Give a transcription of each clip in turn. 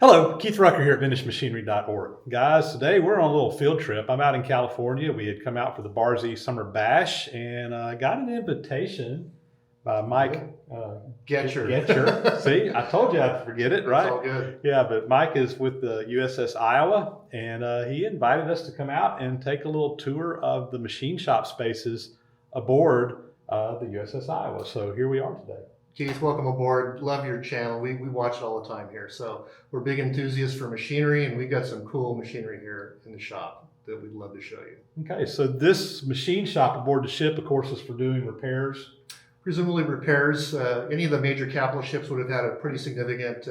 Hello, Keith Rucker here at VintageMachinery.org. Guys, today we're on a little field trip. I'm out in California. We had come out for the Barzy Summer Bash and got an invitation by Mike Getcher. See, I told you I'd forget it, right? It's all good. Yeah, but Mike is with the USS Iowa, and he invited us to come out and take a little tour of the machine shop spaces aboard the USS Iowa. So here we are today. Keith, welcome aboard. Love your channel. We watch it all the time here. So we're big enthusiasts for machinery, and we've got some cool machinery here in the shop that we'd love to show you. Okay, so this machine shop aboard the ship, of course, is for doing repairs. Presumably repairs. Any of the major capital ships would have had a pretty significant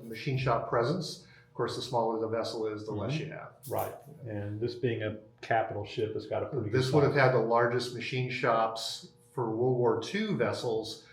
machine shop presence. Of course, the smaller the vessel is, the less you have. Right, and this being a capital ship, it's got a pretty good This would have size. had the largest machine shops for World War II vessels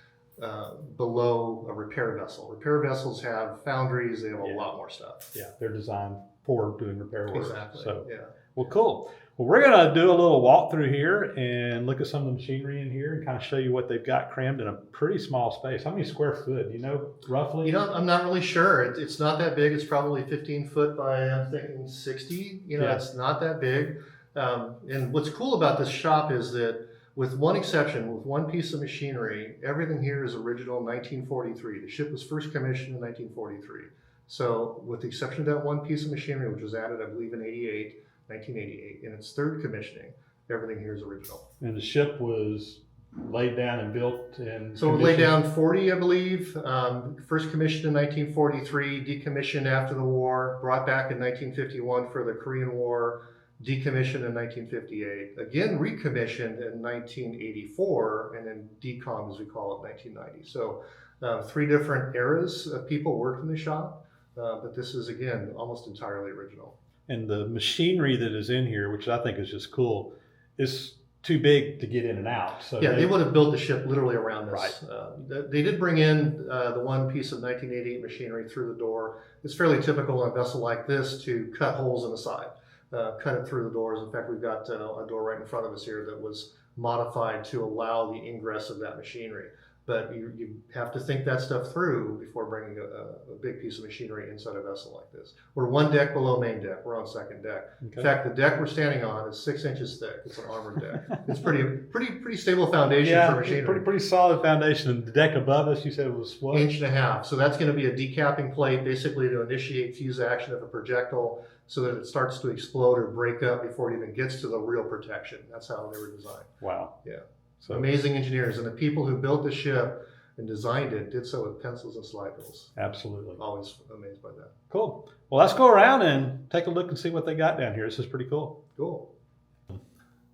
below a repair vessel. Repair vessels have foundries, they have a lot more stuff. Yeah, they're designed for doing repair work. Exactly, So, yeah. well, cool. Well, we're gonna do a little walkthrough here and look at some of the machinery in here and kind of show you what they've got crammed in a pretty small space. How many square foot, you know, roughly? You know, I'm not really sure. It's not that big. It's probably 15 foot by, I'm thinking 60. You know, Yeah. It's not that big. And what's cool about this shop is that with one exception, with one piece of machinery, everything here is original 1943. The ship was first commissioned in 1943. So with the exception of that one piece of machinery, which was added, I believe, in 1988, in its third commissioning, everything here is original. And the ship was laid down and built and So it laid down 40, I believe. First commissioned in 1943, decommissioned after the war, brought back in 1951 for the Korean War, decommissioned in 1958, again recommissioned in 1984, and then decom, as we call it, 1990. So 3 different eras of people worked in the shop, but this is, again, almost entirely original. And the machinery that is in here, which I think is just cool, is too big to get in and out. So yeah, they would have built the ship literally around this. Right. They did bring in the one piece of 1988 machinery through the door. It's fairly typical on a vessel like this to cut holes in the side. Cut it through the doors. In fact, we've got a door right in front of us here that was modified to allow the ingress of that machinery. But you have to think that stuff through before bringing a big piece of machinery inside a vessel like this. We're 1 deck below main deck. We're on second deck. Okay. In fact, the deck we're standing on is 6 inches thick. It's an armored deck. It's pretty stable foundation for machinery. Pretty solid foundation. And the deck above us, you said was what? 1.5 inches. So that's going to be a decapping plate, basically to initiate fuse action of a projectile, so that it starts to explode or break up before it even gets to the real protection. That's how they were designed. Wow. Yeah. So Amazing engineers, and the people who built the ship and designed it did so with pencils and slide rules. absolutely. Always amazed by that. Cool. Well, let's go around and take a look and see what they got down here. This is pretty cool. Cool. All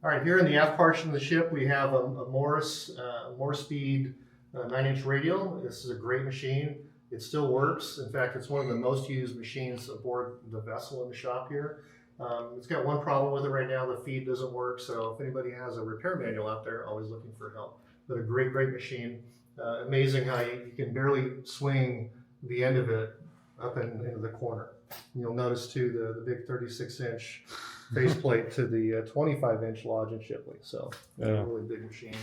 right, here in the aft portion of the ship, we have a Morse speed 9-inch radial. This is a great machine. It still works. In fact, it's one of the most used machines aboard the vessel in the shop here. It's got one problem with it right now. The feed doesn't work. So if anybody has a repair manual out there, always looking for help. But a great machine. Amazing how you can barely swing the end of it up into the corner. You'll notice too the big 36-inch faceplate to the 25-inch lodge and Shipley. So Yeah. a really big machine.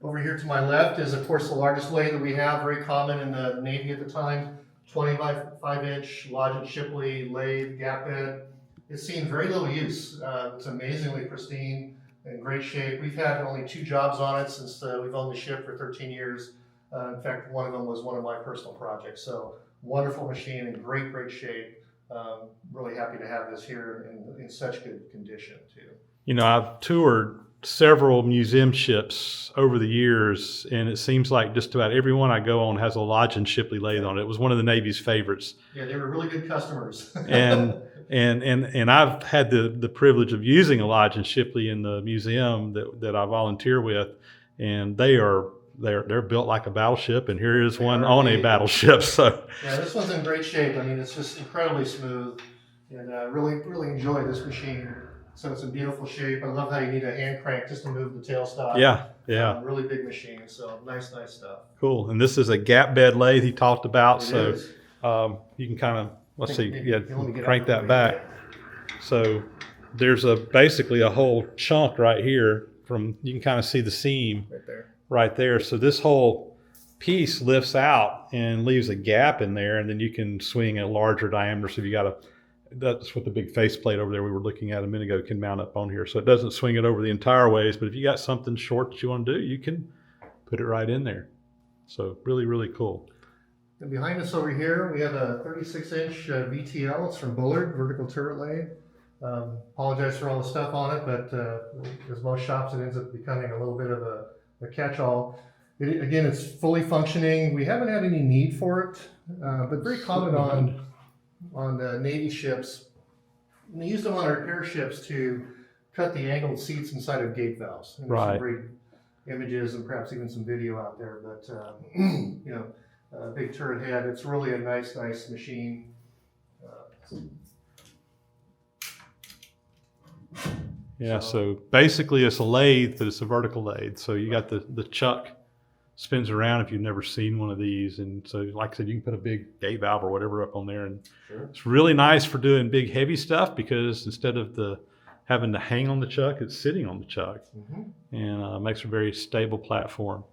Over here to my left is, of course, the largest lathe that we have, very common in the Navy at the time. 25-inch lodge and Shipley lathe, gap bed. It's seen very little use. It's amazingly pristine, in great shape. We've had only 2 jobs on it since we've owned the ship for 13 years. In fact, one of them was one of my personal projects. So wonderful machine in great shape. Really happy to have this here in such good condition too. You know, I've toured several museum ships over the years, and it seems like just about every one I go on has a Lodge and Shipley lathe on it. It was one of the Navy's favorites. Yeah, they were really good customers. and I've had the privilege of using a Lodge and Shipley in the museum that I volunteer with, and they're built like a battleship, and here is one on a battleship. So yeah, this one's in great shape. I mean, it's just incredibly smooth, and really enjoy this machine. So it's in beautiful shape. I love how you need a hand crank just to move the tailstock. yeah, Really big machine. So nice stuff. cool. And this is a gap bed lathe he talked about. It So is. you can kind of let's see, Maybe- yeah, let me get crank out that of the back. way. So there's basically a whole chunk right here from, you can kind of see the seam Right there. right there. So this whole piece lifts out and leaves a gap in there, and then you can swing a larger diameter. So if you got a, that's what the big faceplate over there we were looking at a minute ago can mount up on here. So it doesn't swing it over the entire ways, but if you got something short that you want to do, you can put it right in there. So really, really cool. And behind us over here, we have a 36-inch VTL. It's from Bullard, vertical turret lathe. Apologize for all the stuff on it, but as most shops, it ends up becoming a little bit of a catch-all. Again, it's fully functioning. We haven't had any need for it, but very common on Navy ships. And they used them on our repair ships to cut the angled seats inside of gate valves. And there's some great images and perhaps even some video out there, but you know, big turret head. It's really a nice machine. Yeah, so basically it's a lathe, but it's a vertical lathe. So you got the chuck spins around if you've never seen one of these. And so like I said, you can put a big gate valve or whatever up on there. And it's really nice for doing big heavy stuff because instead of having to hang on the chuck, it's sitting on the chuck. And makes a very stable platform.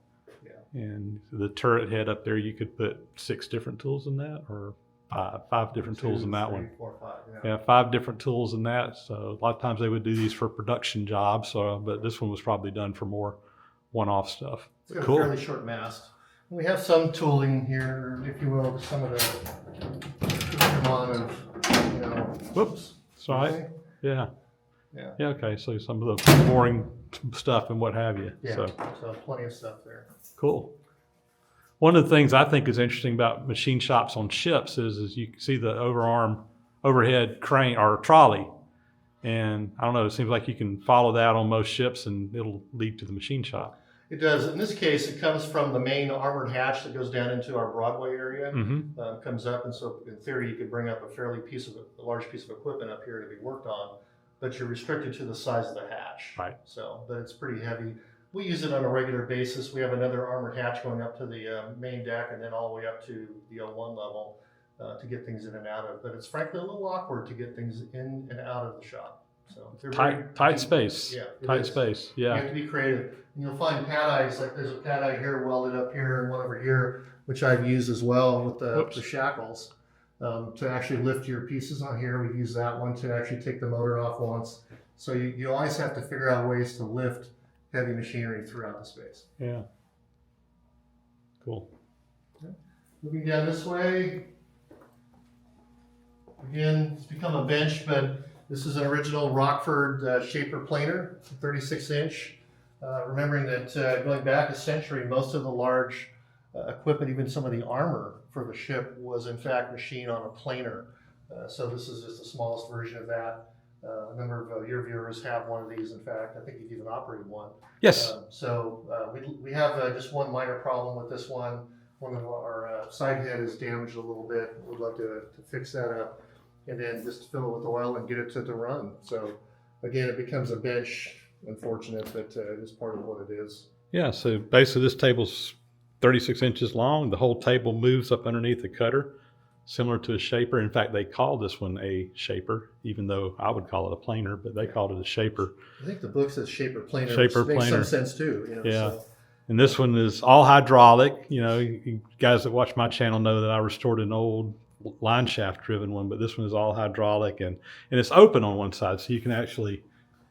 And the turret head up there, you could put 6 different tools in that, or five different tools in that one. 4, 5, yeah, 5 different tools in that. So a lot of times they would do these for production jobs. So, but this one was probably done for more one-off stuff. It's got a fairly short mast. We have some tooling here, if you will, some of the of, you know. Whoops. Sorry. Okay. Yeah. Yeah. Yeah. Okay. So some of the boring stuff and what have you. Yeah. So plenty of stuff there. Cool. One of the things I think is interesting about machine shops on ships is you can see the overhead crane or trolley. And I don't know, it seems like you can follow that on most ships and it'll lead to the machine shop. It does. In this case, it comes from the main armored hatch that goes down into our Broadway area. Comes up, and so in theory, you could bring up a large piece of equipment up here to be worked on, but you're restricted to the size of the hatch. Right. So, but it's pretty heavy. We use it on a regular basis. We have another armored hatch going up to the main deck and then all the way up to the O1 level to get things in and out of. But it's frankly a little awkward to get things in and out of the shop. So tight space. Yeah, tight space. Yeah. You have to be creative. And you'll find pad eyes, like there's a pad eye here welded up here and one over here, which I've used as well with the shackles to actually lift your pieces on here. We've used that one to actually take the motor off once. So you always have to figure out ways to lift heavy machinery throughout the space. Yeah. Cool. Okay. Moving down this way. Again, it's become a bench, but this is an original Rockford shaper planer, 36-inch. Remembering that going back a century, most of the large equipment, even some of the armor for the ship, was in fact machined on a planer. So this is just the smallest version of that. A number of your viewers have one of these. In fact, I think you've even operated one. Yes. We have just one minor problem with this one. One of our side head is damaged a little bit. We'd love to fix that up and then just fill it with oil and get it to run. So again, it becomes a bench. Unfortunate, but it is part of what it is. Yeah. So basically, this table's 36 inches long. The whole table moves up underneath the cutter, similar to a shaper. In fact, they call this one a shaper, even though I would call it a planer, but they called it a shaper. I think the book says shaper planer. Shaper which makes planer. some sense too. You know, yeah. So. And this one is all hydraulic. You know, you guys that watch my channel know that I restored an old line shaft driven one, but this one is all hydraulic and it's open on one side. So you can actually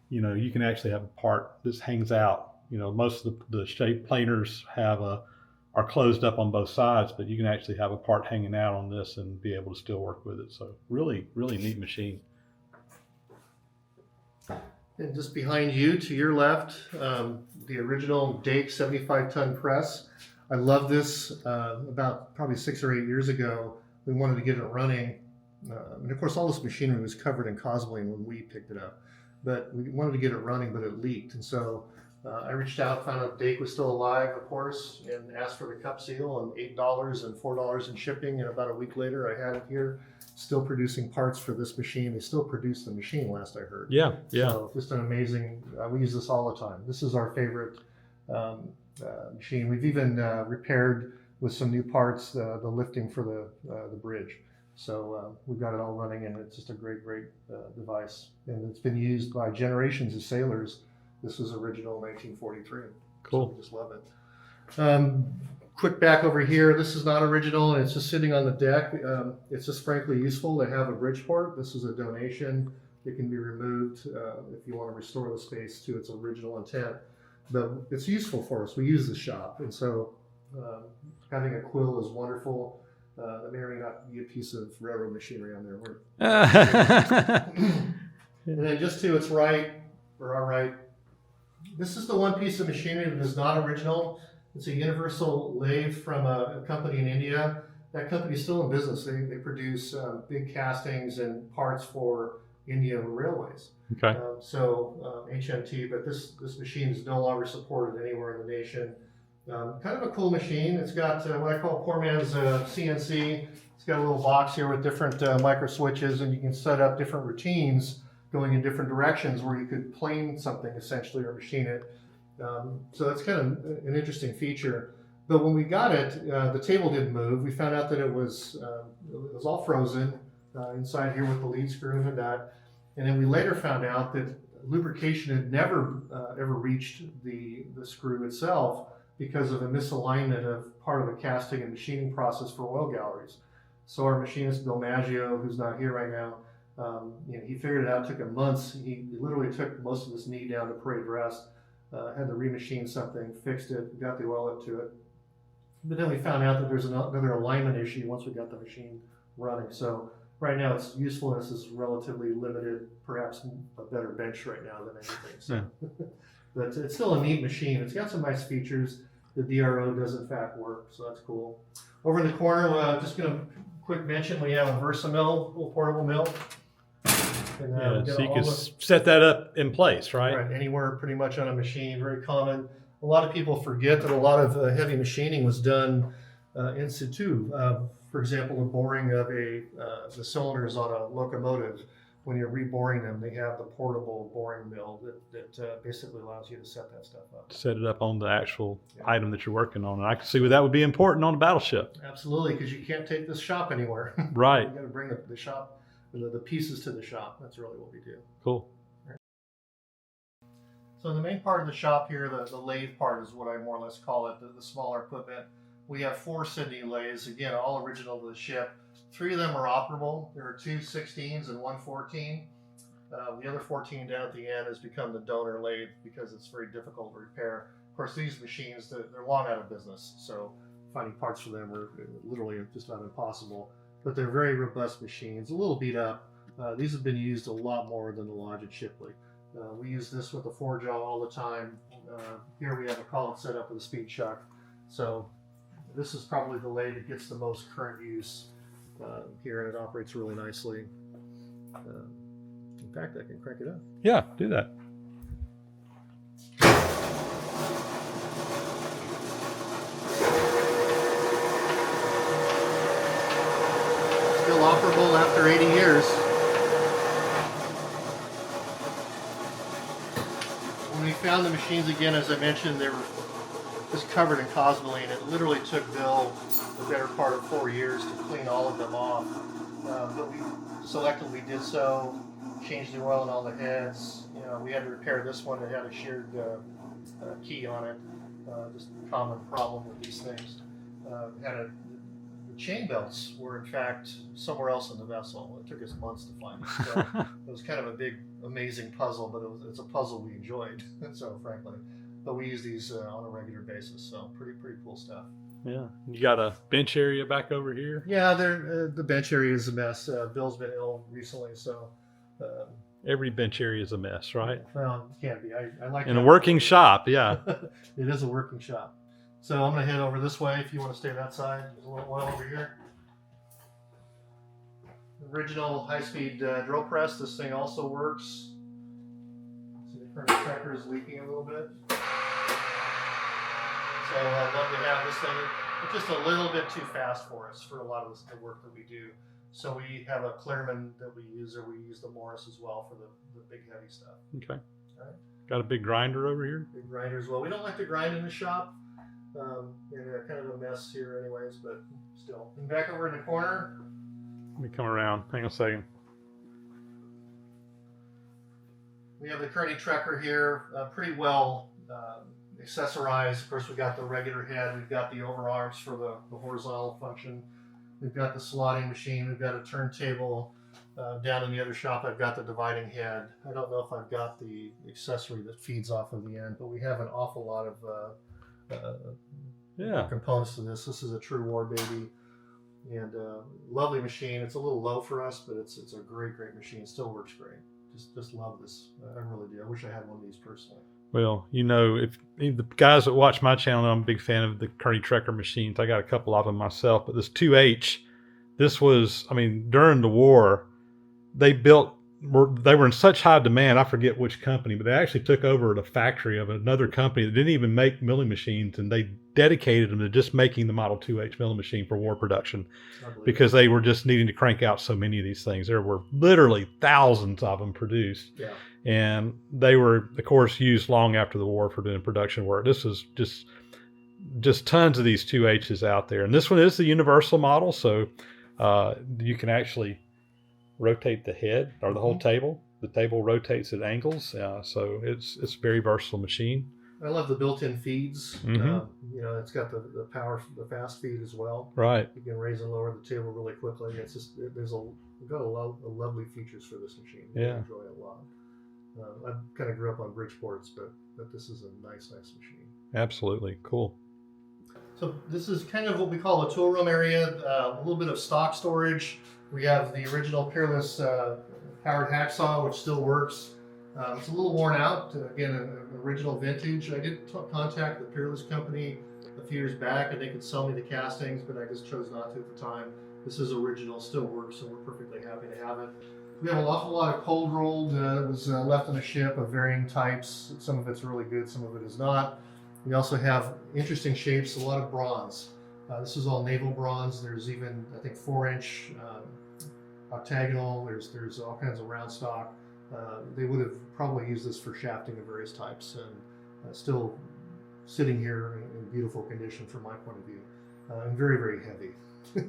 have a part that hangs out. You know, most of the shape planers are closed up on both sides, but you can actually have a part hanging out on this and be able to still work with it. So really, really neat machine. And just behind you, to your left, the original Dake 75-ton press. I love this. About probably 6 or 8 years ago, we wanted to get it running. And of course, all this machinery was covered in Cosmoline when we picked it up. But we wanted to get it running, but it leaked. And so I reached out, found out Dake was still alive, of course, and asked for the cup seal and $8 and $4 in shipping. And about a week later, I had it here, still producing parts for this machine. They still produce the machine, last I heard. Yeah. So just an amazing, we use this all the time. This is our favorite machine. We've even repaired with some new parts the lifting for the bridge. So we've got it all running, and it's just a great device. And it's been used by generations of sailors. This was original 1943. Cool. So we just love it. quick back over here. This is not original, and it's just sitting on the deck. It's just frankly useful to have a Bridgeport. This is a donation. It can be removed if you want to restore the space to its original intent. But it's useful for us. We use the shop, and so having a quill is wonderful. There may or may not be a piece of railroad machinery on there. And then just to its right, or our right, this is the one piece of machinery that is not original. It's a universal lathe from a company in India. That company is still in business. They produce big castings and parts for Indian railways. Okay. HMT, but this machine is no longer supported anywhere in the nation. Kind of a cool machine. It's got what I call poor man's CNC. It's got a little box here with different micro switches, and you can set up different routines going in different directions where you could plane something essentially or machine it. So that's kind of an interesting feature. But when we got it, the table didn't move. We found out that it was all frozen inside here with the lead screw and the nut. And then we later found out that lubrication had never ever reached the screw itself because of a misalignment of part of the casting and machining process for oil galleries. So our machinist, Bill Maggio, who's not here right now, he figured it out. It took him months. He literally took most of his knee down to parade rest, had to remachine something, fixed it, got the oil up to it. But then we found out that there's another alignment issue once we got the machine running. So right now its usefulness is relatively limited, perhaps a better bench right now than anything. So. But it's still a neat machine. It's got some nice features. The DRO does in fact work, so that's cool. Over in the corner, just going to quick mention, we have a versamill, little portable mill. And, so you can set that up in place, right? Right, anywhere pretty much on a machine, very common. A lot of people forget that a lot of heavy machining was done in situ. For example, the boring of the cylinders on a locomotive, when you're reboring them, they have the portable boring mill that basically allows you to set that stuff up. Set it up on the actual item that you're working on. And I can see where that would be important on a battleship. Absolutely, because you can't take this shop anywhere. Right. You got to bring the shop, the pieces to the shop. That's really what we do. Cool. So the main part of the shop here, the lathe part is what I more or less call it, the smaller equipment. We have 4 Sydney lathes, again, all original to the ship. 3 of them are operable. There are 2 16s and 1 14. The other 14 down at the end has become the donor lathe because it's very difficult to repair. Of course, these machines, they're long out of business, so finding parts for them are literally just about impossible. But they're very robust machines, a little beat up. These have been used a lot more than the Lodge Shipley. We use this with the 4-jaw all the time. Here we have a collet set up with a speed chuck. So this is probably the lathe that gets the most current use here, and it operates really nicely. In fact, I can crank it up. Yeah, do that. Still operable after 80 years. When we found the machines again, as I mentioned, they were just covered in cosmoline. It literally took Bill the better part of 4 years to clean all of them off. But we selectively did so, changed the oil in all the heads. You know, we had to repair this one that had a sheared key on it. Just a common problem with these things. The chain belts were in fact somewhere else in the vessel. It took us months to find it. So it was kind of a big, amazing puzzle, but it's a puzzle we enjoyed. So frankly, but we use these on a regular basis. So pretty cool stuff. Yeah, you got a bench area back over here. Yeah, the bench area is a mess. Bill's been ill recently, so. Every bench area is a mess, right? Well, it can be. I like in a working shop, yeah. It is a working shop. So I'm going to head over this way if you want to stay that side. There's a little oil over here. Original high-speed drill press. This thing also works. See, the current tracker is leaking a little bit. So I'd love to have this thing. It's just a little bit too fast for us for a lot of the work that we do. So we have a Clearman that we use, or we use the Morris as well for the big heavy stuff. Okay. All right. Got a big grinder over here? Big grinder as well. We don't like to grind in the shop. Kind of a mess here anyways, but still. And back over in the corner. Let me come around. Hang on a second. We have the Kearney Trekker here, pretty well accessorized. Of course, we got the regular head. We've got the overarms for the horizontal function. We've got the slotting machine. We've got a turntable. Down in the other shop, I've got the dividing head. I don't know if I've got the accessory that feeds off of the end, but we have an awful lot of components to this. This is a true war baby, and lovely machine. It's a little low for us, but it's a great machine. It still works great. Just love this. I really do. I wish I had one of these personally. Well, if the guys that watch my channel know I'm a big fan of the Kearney Trekker machines. I got a couple of them myself, but this 2H, this was, during the war, they were in such high demand. I forget which company, but they actually took over the factory of another company that didn't even make milling machines, and they dedicated them to just making the Model 2H milling machine for war production because they were just needing to crank out so many of these things. There were literally thousands of them produced. Yeah. And they were, of course, used long after the war for doing production work. This is just tons of these 2Hs out there. And this one is the universal model, so you can actually rotate the head or the whole table. The table rotates at angles, so it's a very versatile machine. I love the built-in feeds. It's got the power, the fast feed as well. Right. You can raise and lower the table really quickly. It's just we've got a lovely features for this machine. I enjoy it a lot. I kind of grew up on Bridgeports, but this is a nice machine. Absolutely cool. So this is kind of what we call a tool room area. A little bit of stock storage. We have the original Peerless powered hacksaw, which still works. It's a little worn out. Again, an original vintage. I did contact the Peerless company a few years back, and they could sell me the castings, but I just chose not to at the time. This is original, still works, so we're perfectly happy to have it. We have an awful lot of cold rolled that was left on the ship of varying types. Some of it's really good, some of it is not. We also have interesting shapes, a lot of bronze. This is all naval bronze. There's even, I think, 4-inch octagonal. There's all kinds of round stock. They would have probably used this for shafting of various types, and still sitting here in beautiful condition from my point of view. And very heavy.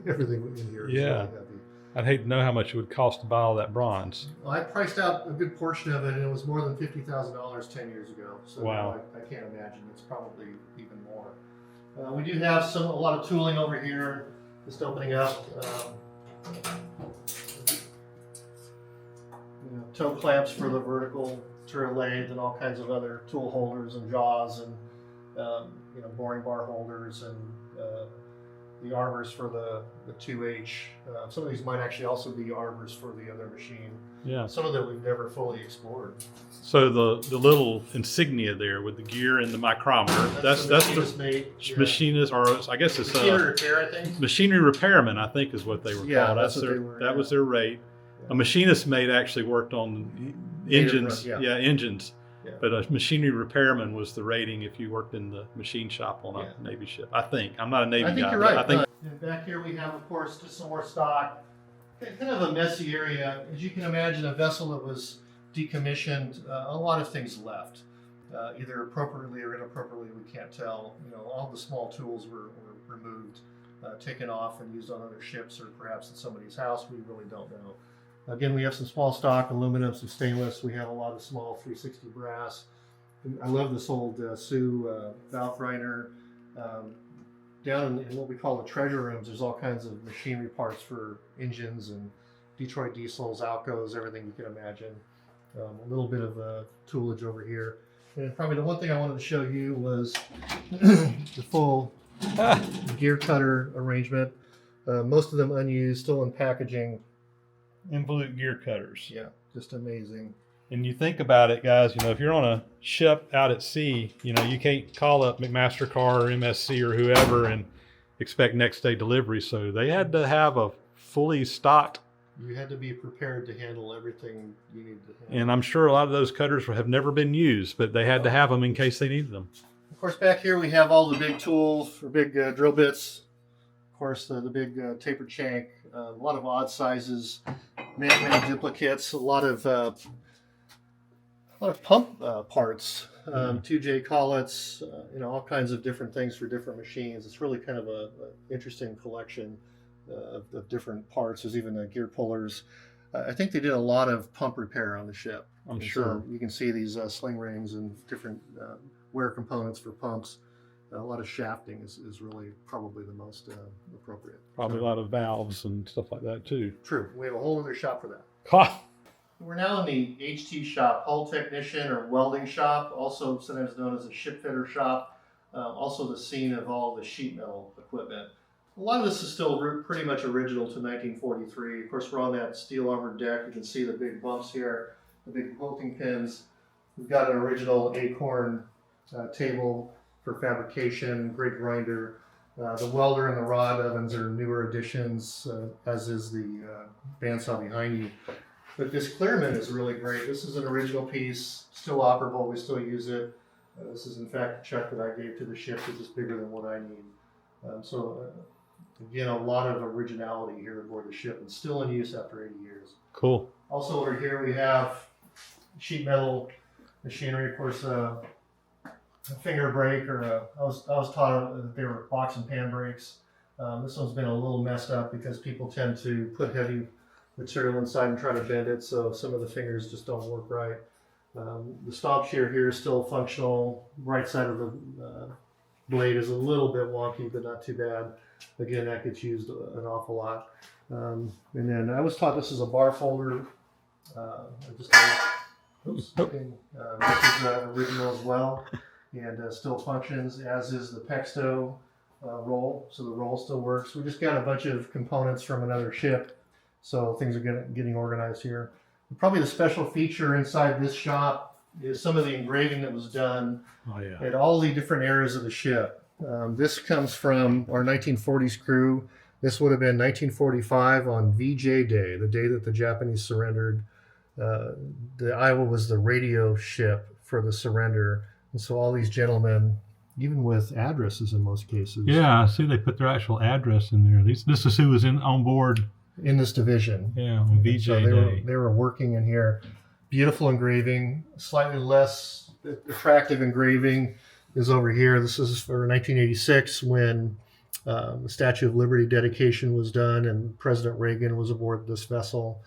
Everything in here is really heavy. I'd hate to know how much it would cost to buy all that bronze. Well, I priced out a good portion of it, and it was more than $50,000 10 years ago. So wow. I can't imagine. It's probably even more. We do have a lot of tooling over here. Just opening up. Toe clamps for the vertical turret lathe, and all kinds of other tool holders and jaws, and boring bar holders, and the arbors for the 2H. Some of these might actually also be arbors for the other machine. Yeah. Some of them we've never fully explored. So the little insignia there with the gear and the micrometer, that's the machinist, or I guess it's machinery repair, I think. Machinery repairman, I think is what they were called. That's what they were. That was their rate. Yeah. A machinist mate actually worked on engines. Engines. Yeah. But a machinery repairman was the rating if you worked in the machine shop on a Navy ship. I think. I'm not a Navy guy. I think you're right. And back here we have, of course, just some more stock. Kind of a messy area. As you can imagine, a vessel that was decommissioned, a lot of things left. Either appropriately or inappropriately, we can't tell. All the small tools were removed, taken off and used on other ships, or perhaps in somebody's house. We really don't know. Again, we have some small stock, aluminum, some stainless. We have a lot of small 360 brass. I love this old Sioux valve grinder. Down in what we call the treasure rooms, there's all kinds of machinery parts for engines and Detroit diesels, Alcos, everything you can imagine. A little bit of toolage over here. And probably the one thing I wanted to show you was the full gear cutter arrangement. Most of them unused, still in packaging. Involute gear cutters. Yeah, just amazing. And you think about it, guys, if you're on a ship out at sea, you can't call up McMaster-Carr or MSC or whoever and expect next day delivery. So they had to have a fully stocked. You had to be prepared to handle everything you needed to handle. And I'm sure a lot of those cutters have never been used, but they had to have them in case they needed them. Of course, back here we have all the big tools for big drill bits. Of course, the big tapered shank, a lot of odd sizes, many duplicates, a lot of pump parts, 2J collets, all kinds of different things for different machines. It's really kind of a interesting collection of different parts. There's even gear pullers. I think they did a lot of pump repair on the ship. I'm sure. So you can see these sling rings and different wear components for pumps. A lot of shafting is really probably the most appropriate. Probably a lot of valves and stuff like that too. True. We have a whole other shop for that. Ha! We're now in the HT shop, hull technician or welding shop, also sometimes known as a shipfitter shop. Also the scene of all the sheet metal equipment. A lot of this is still pretty much original to 1943. Of course, we're on that steel armored deck. You can see the big bumps here, the big quilting pins. We've got an original acorn table for fabrication, great grinder. The welder and the rod ovens are newer additions, as is the bandsaw behind you. But this Clearman is really great. This is an original piece, still operable. We still use it. This is in fact a chuck that I gave to the ship, which is bigger than what I need. Again, a lot of originality here aboard the ship and still in use after 80 years. Cool. Also over here we have sheet metal machinery, of course, a finger brake, or I was taught that they were box and pan brakes. This one's been a little messed up because people tend to put heavy material inside and try to bend it, so some of the fingers just don't work right. The stomp shear here is still functional. Right side of the blade is a little bit wonky, but not too bad. Again, that gets used an awful lot. And then I was taught this is a bar folder. This is original as well, and still functions, as is the Pexto roll. So the roll still works. We just got a bunch of components from another ship, so things are getting organized here. Probably the special feature inside this shop is some of the engraving that was done at all the different areas of the ship. This comes from our 1940s crew. This would have been 1945 on VJ Day, the day that the Japanese surrendered. The Iowa was the radio ship for the surrender. And so all these gentlemen, even with addresses in most cases. Yeah, I see they put their actual address in there. This is who was on board. In this division. Yeah, on VJ Day. They were working in here. Beautiful engraving, slightly less attractive engraving is over here. This is for 1986 when the Statue of Liberty dedication was done and President Reagan was aboard this vessel.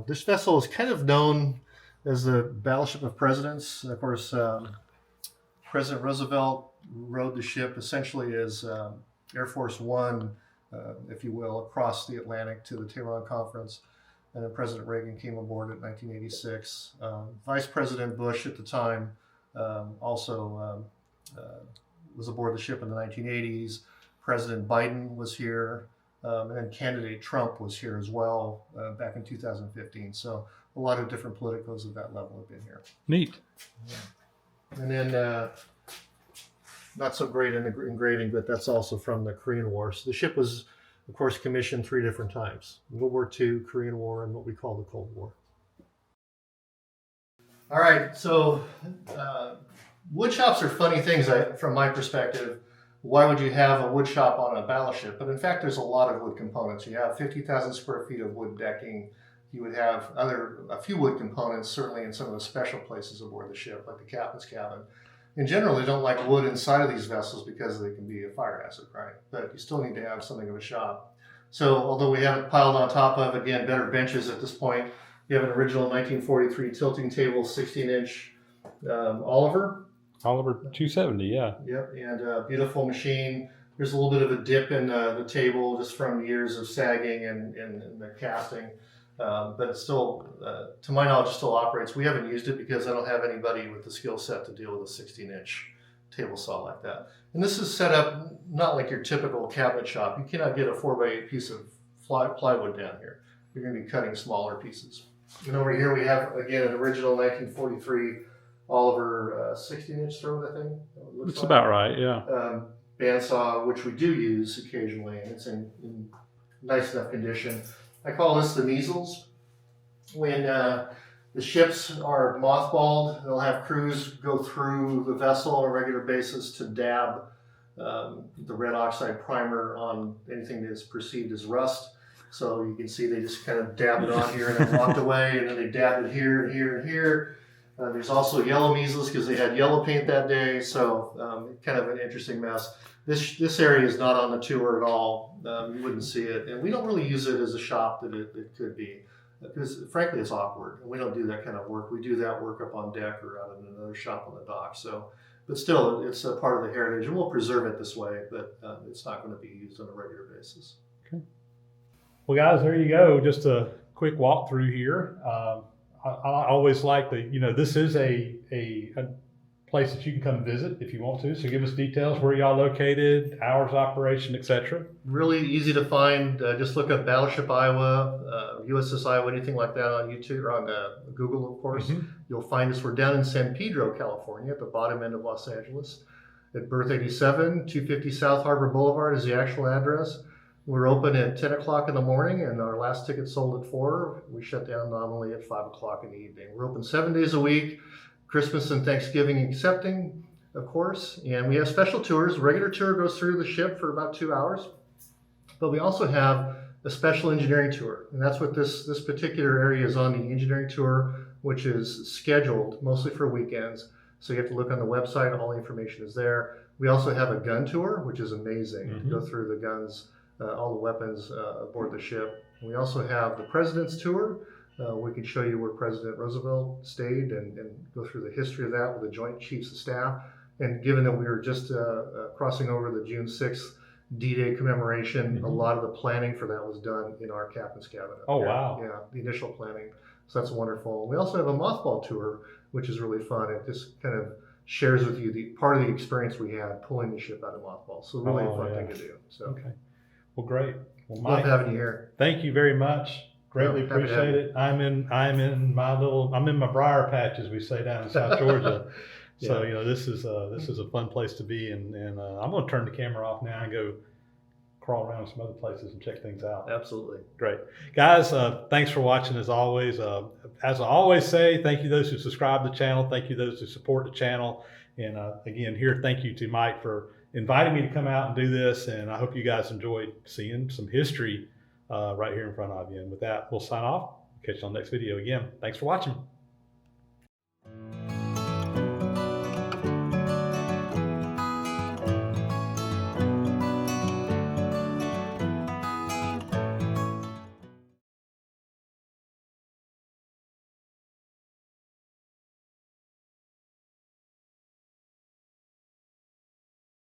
This vessel is kind of known as the Battleship of Presidents. Of course, President Roosevelt rode the ship essentially as Air Force One, if you will, across the Atlantic to the Tehran Conference. And then President Reagan came aboard in 1986. Vice President Bush at the time also was aboard the ship in the 1980s. President Biden was here, and then candidate Trump was here as well back in 2015. So a lot of different politicos of that level have been here. Neat. Yeah. And then not so great in engraving, but that's also from the Korean War. So the ship was, of course, commissioned 3 different times: World War II, Korean War, and what we call the Cold War. All right, so wood shops are funny things from my perspective. Why would you have a wood shop on a battleship? But in fact, there's a lot of wood components. You have 50,000 square feet of wood decking. You would have a few wood components, certainly in some of the special places aboard the ship, like the captain's cabin. In general, they don't like wood inside of these vessels because they can be a fire hazard, right? But you still need to have something of a shop. So although we have it piled on top of, again, better benches at this point, you have an original 1943 tilting table, 16-inch Oliver 270, yeah. Yep, and a beautiful machine. There's a little bit of a dip in the table just from years of sagging and the casting. But it still, to my knowledge, it still operates. We haven't used it because I don't have anybody with the skill set to deal with a 16-inch table saw like that. And this is set up not like your typical cabinet shop. You cannot get a 4x8 piece of plywood down here. You're going to be cutting smaller pieces. And over here we have, again, an original 1943 Oliver 16-inch throat, I think. It's about right, yeah. Bandsaw, which we do use occasionally, and it's in nice enough condition. I call this the measles. When the ships are mothballed, they'll have crews go through the vessel on a regular basis to dab the red oxide primer on anything that is perceived as rust. So you can see they just kind of dab it on here and then walked away, and then they dabbed it here and here and here. There's also yellow measles because they had yellow paint that day, so kind of an interesting mess. This area is not on the tour at all. You wouldn't see it, and we don't really use it as a shop that it could be, because frankly it's awkward, and we don't do that kind of work. We do that work up on deck or out in another shop on the dock. So but still, it's a part of the heritage, and we'll preserve it this way, but it's not going to be used on a regular basis. Okay. Well, guys, there you go. Just a quick walkthrough here. I always like this is a place that you can come visit if you want to. So give us details, where y'all located, hours of operation, etc. Really easy to find. Just look up Battleship Iowa, USS Iowa, anything like that on YouTube or on Google, of course. Mm-hmm. You'll find us. We're down in San Pedro, California, at the bottom end of Los Angeles. At Berth 87, 250 South Harbor Boulevard is the actual address. We're open at 10 o'clock in the morning, and our last ticket sold at 4. We shut down nominally at 5 o'clock in the evening. We're open 7 days a week, Christmas and Thanksgiving excepting, of course. And we have special tours. Regular tour goes through the ship for about 2 hours. But we also have a special engineering tour. And that's what this particular area is on, the engineering tour, which is scheduled mostly for weekends. So you have to look on the website. All the information is there. We also have a gun tour, which is amazing. Mm-hmm. Go through the guns, all the weapons aboard the ship. We also have the President's Tour. We can show you where President Roosevelt stayed and go through the history of that with the Joint Chiefs of Staff. And given that we were just crossing over the June 6th D-Day commemoration, Mm-hmm. a lot of the planning for that was done in our captain's cabin. Oh, wow. Yeah, the initial planning. So that's wonderful. We also have a mothball tour, which is really fun. It just kind of shares with you the part of the experience we had pulling the ship out of mothballs. So really a fun thing to do. So. Okay. Well, great. Well, Love Mike, having you here. thank you very much. Greatly Happy to have appreciate you. it. I'm in my briar patch, as we say down in South Georgia. So Yeah. this is a fun place to be, and I'm going to turn the camera off now and go crawl around some other places and check things out. Absolutely. Great, guys. Thanks for watching. As always, as I always say, thank you those who subscribe to the channel. Thank you those who support the channel. And again, here, thank you to Mike for inviting me to come out and do this. And I hope you guys enjoyed seeing some history right here in front of you. And with that, we'll sign off. Catch you on the next video again. Thanks for watching.